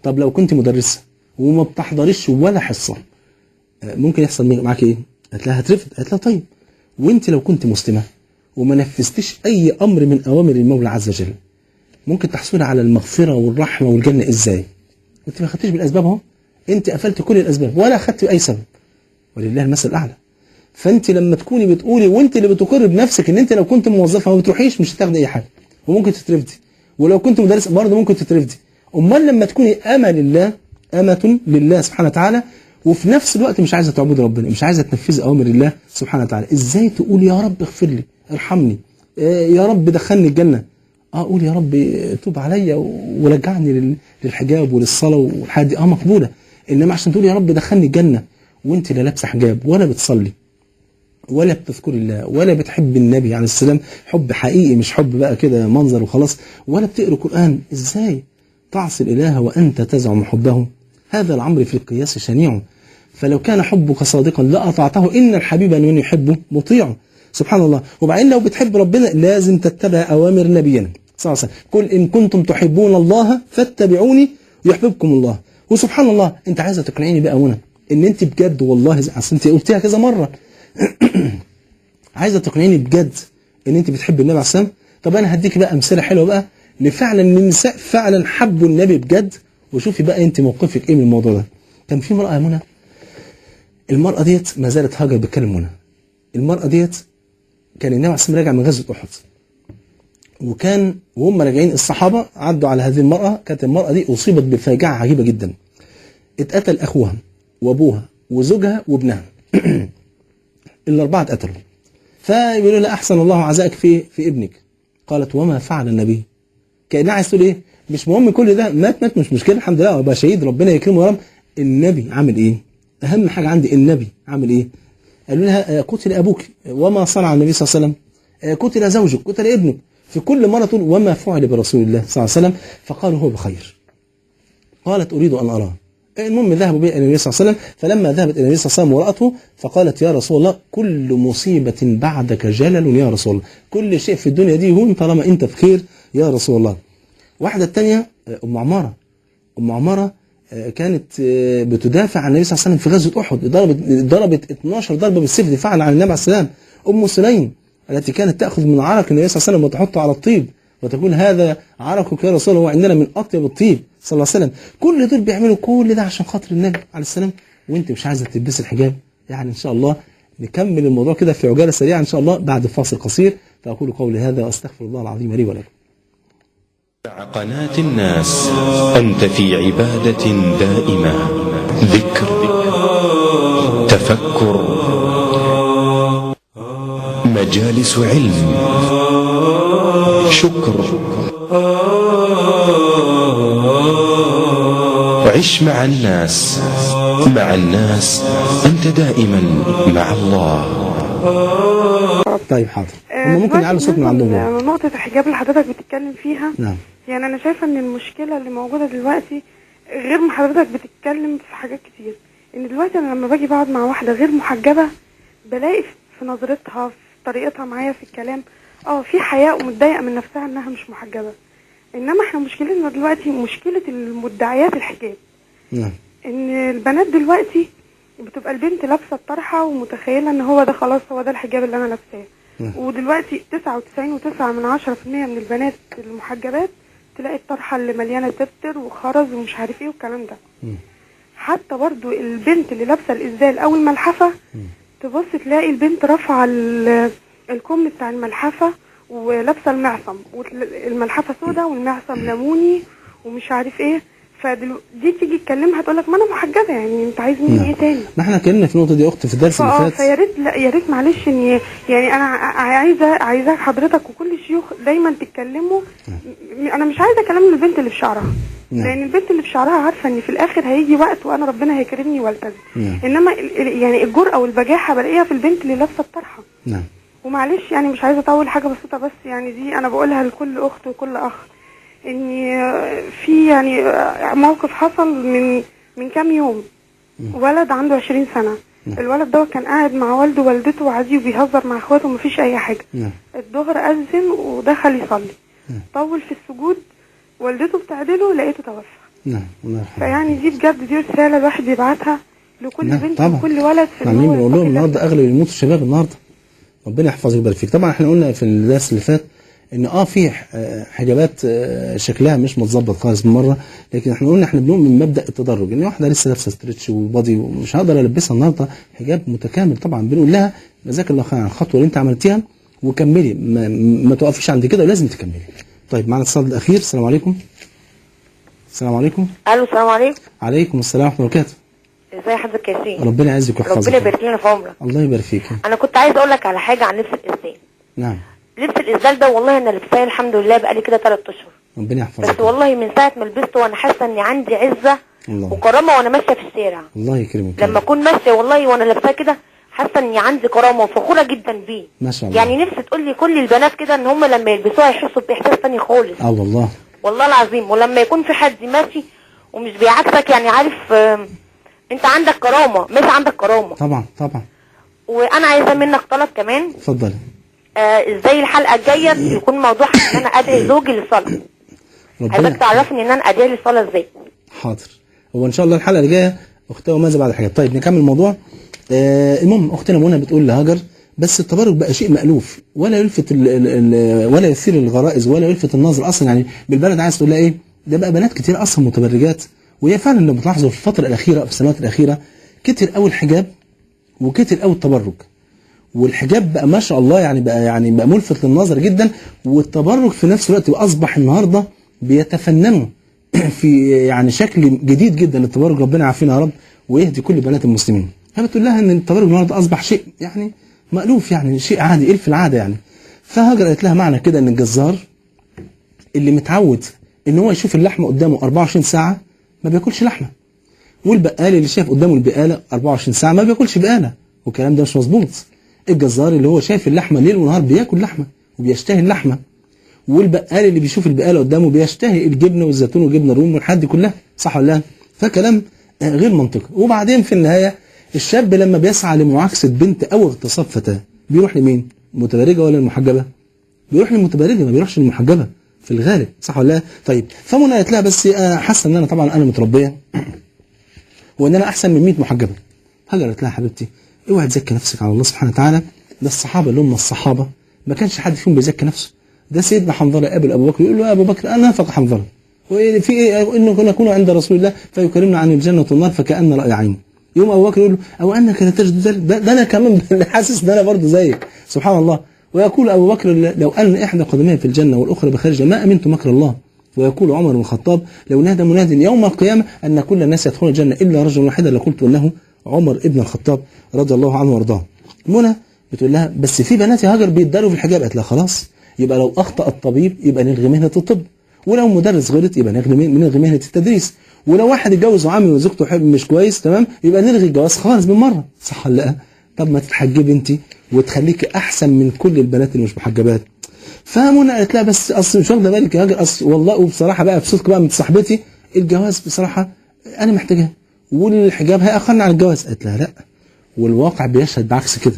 طب لو كنت مدرسه وما بتحضريش ولا حصه، ممكن يحصل معاك ايه؟ قالت لها هترفض. قالت لها طيب وانت لو كنت مسلمه وما نفذتيش اي امر من اوامر المولى عز وجل، ممكن تحصلي على المغفره والرحمه والجنه ازاي؟ انت ما خدتيش بالاسباب اهو، انت قفلت كل الاسباب ولا خدت اي سبب، ولله المثل الاعلى. فانت لما تكوني بتقولي وانت اللي بتقر بنفسك ان انت لو كنت موظفه ما بتروحيش مش هتاخدي اي حاجه وممكن تترفدي، ولو كنت مدرس برضه ممكن تترفدي. امال لما تكوني امه لله سبحانه وتعالى وفي نفس الوقت مش عايزه تعبدي ربنا، مش عايزه تنفذي اوامر الله سبحانه وتعالى، ازاي تقول يا رب اغفر لي ارحمني، يا رب دخلني الجنه؟ قول يا رب توب عليا ورجعني للحجاب وللصلاه والحاجات دي مقبوله. انما عشان تقول يا رب دخلني الجنه وانت لا لابسه حجاب ولا بتصلي ولا بتذكر الله ولا بتحب النبي عليه السلام حب حقيقي مش حب بقى كده منظر وخلاص، ولا بتقرأ قرآن، ازاي تعصي الإله وأنت تزعم حبه؟ هذا الأمر في القياس شنيع. فلو كان حبك صادقا لأطعته، إن الحبيب من يحبه مطيعه. سبحان الله. وبعدين لو بتحب ربنا لازم تتبع أوامر نبينا صلى الله عليه وسلم. قل إن كنتم تحبون الله فاتبعوني يحببكم الله. وسبحان الله انت عايزه تقنعيني بقى منى ان انت بجد والله اصل انت قلتيها كذا مره عايزه تقنعيني بجد ان انت بتحب النبي عليه السلام. طب انا هديك بقى امثله حلوه بقى لفعلا ان النساء فعلا حبوا النبي بجد، وشوفي بقى انت موقفك ايه من الموضوع ده. كان في امراه يا منى، المراه ديت ما زالت هاجر بتكلم منى. المراه ديت كان النبي عليه السلام راجع من غزوه احد، وكان وهم راجعين الصحابه عدوا على هذه المراه. كانت المراه دي اصيبت بفاجعه عجيبه جدا، اتقتل اخوها وابوها وزوجها وابنها الاربعه اتقتلوا. فيقولوا لها احسن الله عزائك في ابنك. قالت وما فعل النبي؟ كانها عايز تقول ايه؟ مش مهم كل ده، مات مش مشكله الحمد لله ويبقى شهيد ربنا يكرمه يا رب. النبي عامل ايه؟ اهم حاجه عندي النبي عامل ايه؟ قالوا لها قتل ابوك. وما صنع النبي صلى الله عليه وسلم؟ قتل زوجك، قتل ابنك. في كل مره تقول وما فعل برسول الله صلى الله عليه وسلم؟ فقالوا هو بخير. قالت اريد ان اراه. المهم ذهبوا به الى النبي صلى الله عليه وسلم. فلما ذهبت الى النبي صلى الله عليه وسلم ورأته فقالت يا رسول الله كل مصيبة بعدك جلل يا رسول الله، كل شيء في الدنيا دي هون طالما انت في خير يا رسول الله. واحدة الثانية ام عمارة. ام عمارة كانت بتدافع عن النبي صلى الله عليه وسلم في غزوة احد، ضربت 12 ضربة بالسيف دفاعا عن النبي عليه السلام. ام سليم التي كانت تأخذ من عرق النبي صلى الله عليه وسلم وتحطه على الطيب وتقول هذا عرقك يا رسول الله وعندنا من اطيب الطيب صلى الله عليه وسلم. كل دول بيعملوا كل ده عشان خاطر النبي عليه السلام، وانت مش عايزه تلبسي الحجاب. يعني ان شاء الله نكمل الموضوع كده في عجاله سريعه ان شاء الله بعد فاصل قصير. فاقول قولي هذا واستغفر الله العظيم لي ولكم. قناة الناس، أنت في عبادة دائمة، ذكر، تفكر، مجالس علم، شكر، عش مع الناس. مع الناس أنت دائما مع الله. طيب حاضر، هم ممكن يعلوا صوت من عندهم. نقطة الحجاب اللي حضرتك بتتكلم فيها، نعم، يعني أنا شايفة إن المشكلة اللي موجودة دلوقتي غير ما حضرتك بتتكلم في حاجات كتير. إن دلوقتي أنا لما باجي بقعد مع واحدة غير محجبة بلاقي في نظرتها، في طريقتها معايا في الكلام في حياء ومتضايقة من نفسها إنها مش محجبة. إنما إحنا مشكلتنا دلوقتي مشكلة المدعيات الحجاب. نعم، إن البنات دلوقتي بتبقى البنت لابسة الطرحة ومتخيلة إن هو ده خلاص هو ده الحجاب اللي أنا لابساه. ودلوقتي 99.9% من البنات المحجبات تلاقي الطرحة اللي مليانة زبتر وخرز ومش عارف ايه والكلام ده. حتى برضو البنت اللي لابسة الإزدال أو الملحفة تبص تلاقي البنت رافعة الكم بتاع الملحفة ولابسة المعصم، والملحفة سودا والمعصم ليموني ومش عارف ايه. فدي تيجي تكلمها تقول لك ما انا محجبه، يعني انت عايز مني ايه تاني؟ ما احنا اتكلمنا في النقطه دي اخت في الدرس اللي فات. فيا ريت، لا يا ريت معلش ان يعني انا عايزاك حضرتك وكل الشيوخ دايما تتكلموا. انا مش عايزه كلام البنت اللي في شعرها، لان البنت اللي في شعرها عارفه ان في الاخر هيجي وقت وانا ربنا هيكرمني والتزم. انما يعني الجرأه والبجاحه بلاقيها في البنت اللي لابسه الطرحه. نعم. ومعلش يعني مش عايزه اطول، حاجه بسيطه بس يعني دي انا بقولها لكل اخت وكل اخ، ان في يعني موقف حصل من كام يوم. ولد عنده 20 سنة. الولد ده كان قاعد مع والده ووالدته وعادي وبيهزر مع اخواته ومفيش اي حاجة. الظهر اذن ودخل يصلي. طول في السجود، والدته بتعدله لقيته توفى. نعم الله يرحمه. فيعني دي بجد دي رساله الواحد بيبعتها لكل نعم بنت طبعا. وكل ولد في عاملين بنقول لهم يتقي النهارده اغلب اللي بيموتوا الشباب النهارده. ربنا يحفظك ويبارك فيك. طبعا احنا قلنا في الدرس اللي فات ان في حجابات شكلها مش متظبط خالص بالمره، لكن احنا قلنا احنا بنؤمن من مبدا التدرج، ان واحده لسه لابسه ستريتش وبادي ومش هقدر البسها النهارده حجاب متكامل. طبعا بنقول لها جزاك الله خير على الخطوه اللي انت عملتيها وكملي، ما توقفيش عند كده ولازم تكملي. طيب معنا الاتصال الاخير. السلام عليكم. السلام عليكم. الو السلام عليكم. عليكم السلام ورحمه الله وبركاته. ازي حضرتك يا سيدي؟ ربنا يعزك ويحفظك. ربنا يبارك لنا في عمرك. الله يبارك فيك. انا كنت عايز اقول لك على حاجه عن لبس الاسدال. نعم. لبس الاسدال ده والله انا لبساه الحمد لله بقالي كده 3 اشهر. ربنا يحفظك. بس والله من ساعه ما لبسته وانا حاسه اني عندي عزه الله. وكرامه وانا ماشيه في الشارع. الله يكرمك. لما اكون ماشيه والله وانا لابساه كده حاسه اني عندي كرامه وفخوره جدا بيه. ما شاء الله. يعني نفسي تقول لي كل البنات كده ان هم لما يلبسوها يحسوا باحساس تاني خالص. والله. والله العظيم. ولما يكون في حد ماشي ومش بيعكسك يعني عارف انت عندك كرامه مش عندك كرامه. طبعا طبعا. وانا عايزه منك طلب كمان. اتفضلي. ازاي الحلقه الجايه يكون موضوع ان انا ادعي زوجي للصلاه. عايزك تعرفني ان انا ادعي للصلاه ازاي. حاضر. هو ان شاء الله الحلقه اللي جايه اختها وماذا بعد الحاجات. طيب نكمل الموضوع. المهم اختنا منى بتقول لهاجر بس التبرج بقى شيء مألوف ولا يلفت ولا يثير الغرائز ولا يلفت النظر اصلا. يعني بالبلد عايز تقول لها ايه؟ ده بقى بنات كتير اصلا متبرجات. وهي فعلا لو بتلاحظوا في الفتره الاخيره في السنوات الاخيره كتر قوي الحجاب وكتر قوي التبرج. والحجاب بقى ما شاء الله يعني بقى ملفت للنظر جدا. والتبرج في نفس الوقت اصبح النهارده بيتفننوا في يعني شكل جديد جدا للتبرج. ربنا يعافينا يا رب ويهدي كل بنات المسلمين. فبتقول لها ان التبرج النهارده اصبح شيء يعني مألوف، يعني شيء عادي، ايه في العاده يعني. فهاجر قالت لها معنى كده ان الجزار اللي متعود ان هو يشوف اللحمه قدامه 24 ساعه ما بياكلش لحمه، والبقال اللي شايف قدامه البقاله 24 ساعه ما بياكلش بقاله، والكلام ده مش مظبوط. الجزار اللي هو شايف اللحمه ليل ونهار بياكل لحمه وبيشتهي اللحمه، والبقال اللي بيشوف البقاله قدامه بيشتهي الجبنه والزيتون والجبنه الرومي والحاجات دي كلها، صح ولا لا؟ فكلام غير منطقي. وبعدين في النهايه الشاب لما بيسعى لمعاكسه بنت او اغتصاب فتاه بيروح لمين؟ المتبرجه ولا المحجبه؟ بيروح للمتبرجه ما بيروحش للمحجبه في الغالب، صح ولا لا؟ طيب فمنى قالت لها بس حاسه ان انا طبعا انا متربيه وان انا احسن من 100 محجبه. هاجر قالت لها حبيبتي اوعي تزكي نفسك على الله سبحانه وتعالى. ده الصحابه اللي هم الصحابه ما كانش حد فيهم بيزكي نفسه. ده سيدنا حنظله قابل ابو بكر يقول له يا ابو بكر انا نافق حنظله وفي ايه انه نكون عند رسول الله فيكلمنا عن الجنه والنار فكأن رأي عين. يوم ابو بكر يقول له او انك لا تجد ذلك، ده انا كمان حاسس ان انا برضه زيك سبحان الله. ويقول ابو بكر لو ان احدى قدمي في الجنه والاخرى بخارج ما امنت مكر الله. ويقول عمر بن الخطاب لو نادى مناد يوم القيامه ان كل الناس يدخلون الجنه الا رجلا واحدا لقلت انه عمر ابن الخطاب رضي الله عنه وارضاه. منى بتقول لها بس في بنات يا هاجر بيتداروا في الحجاب. قالت لها خلاص يبقى لو اخطا الطبيب يبقى نلغي مهنه الطب، ولو مدرس غلط يبقى نلغي مهنه التدريس، ولو واحد اتجوز وعامل وزوجته حب مش كويس تمام يبقى نلغي الجواز خالص بالمره، صح ولا لا؟ طب ما تتحجبي انت وتخليكي احسن من كل البنات اللي مش محجبات. فمنى قالت لها بس اصل مش واخده بالك يا هاجر اصل والله وبصراحه بقى بصدق بقى من صاحبتي الجواز بصراحه انا محتاجاه والحجاب هيأخرني عن الجواز. قالت لها لا والواقع بيشهد بعكس كده،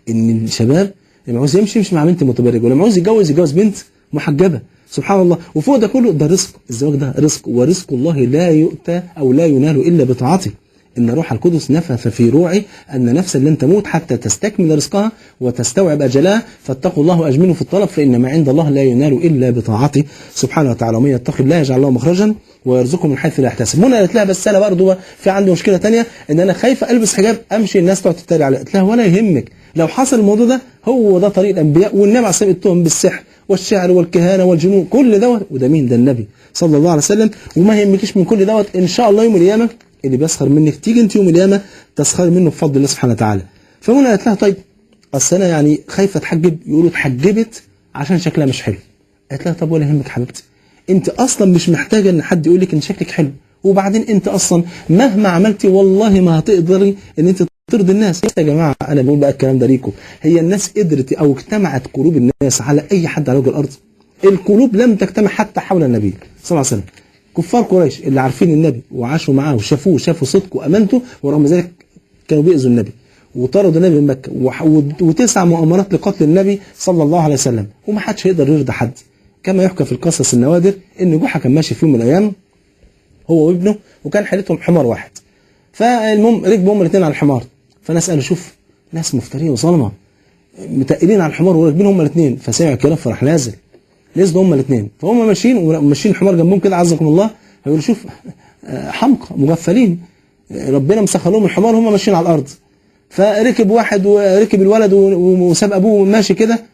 ان الشباب اللي عاوز يمشي مع بنت متبرجه ولما عاوز يتجوز بنت محجبه سبحان الله. وفوق ده كله ده رزق، الزواج ده رزق ورزق الله لا يؤتى او لا ينال الا بطاعته. ان روح القدس نفث في روعي ان نفسا لن تموت حتى تستكمل رزقها وتستوعب اجلها فاتقوا الله واجملوا في الطلب فان ما عند الله لا ينال الا بطاعته سبحانه وتعالى. ومن يتق الله يجعل له مخرجا ويرزقه من حيث لا يحتسب. منى قالت لها بس انا برضه في عندي مشكله ثانيه ان انا خايفه البس حجاب امشي الناس تقعد تتريق عليا. قالت لها ولا يهمك لو حصل الموضوع ده هو ده طريق الانبياء والنبي عليه الصلاه والسلام اتهم بالسحر والشعر والكهانه والجنون كل دوت وده مين؟ ده النبي صلى الله عليه وسلم. وما يهمكيش من كل دوت ان شاء الله يوم القيامه اللي بيسخر منك تيجي انت يوم القيامه تسخري منه بفضل الله سبحانه وتعالى. فمنى قالت لها طيب اصل انا يعني خايفه اتحجب يقولوا اتحجبت عشان شكلها مش حلو. قالت لها طب ولا يهمك حبيبتي انت اصلا مش محتاجه ان حد يقول لك ان شكلك حلو، وبعدين انت اصلا مهما عملتي والله ما هتقدري ان انت ترضي الناس. يا جماعه انا بقول بقى الكلام ده ليكم، هي الناس قدرت او اجتمعت قلوب الناس على اي حد على وجه الارض؟ القلوب لم تجتمع حتى حول النبي صلى الله عليه وسلم. كفار قريش اللي عارفين النبي وعاشوا معاه وشافوه شافوا صدقه وامانته ورغم ذلك كانوا بيأذوا النبي وطردوا النبي من مكه وتسع مؤامرات لقتل النبي صلى الله عليه وسلم وما حدش هيقدر يرضي حد. كما يحكى في القصص النوادر ان جحا كان ماشي في يوم من الايام هو وابنه، وكان حالتهم حمار واحد. فالمهم ركبوا هم الاثنين على الحمار. فناس قالوا شوف ناس مفترين وظلمه متقلين على الحمار وراكبين هم الاثنين. فسمع الكلام فراح نازل نزلوا هم الاثنين. فهم ماشيين وماشيين الحمار جنبهم كده عزكم الله. فيقولوا شوف حمقى مغفلين، ربنا مسخر لهم الحمار هم ماشيين على الارض. فركب واحد وركب الولد وساب ابوه ماشي كده،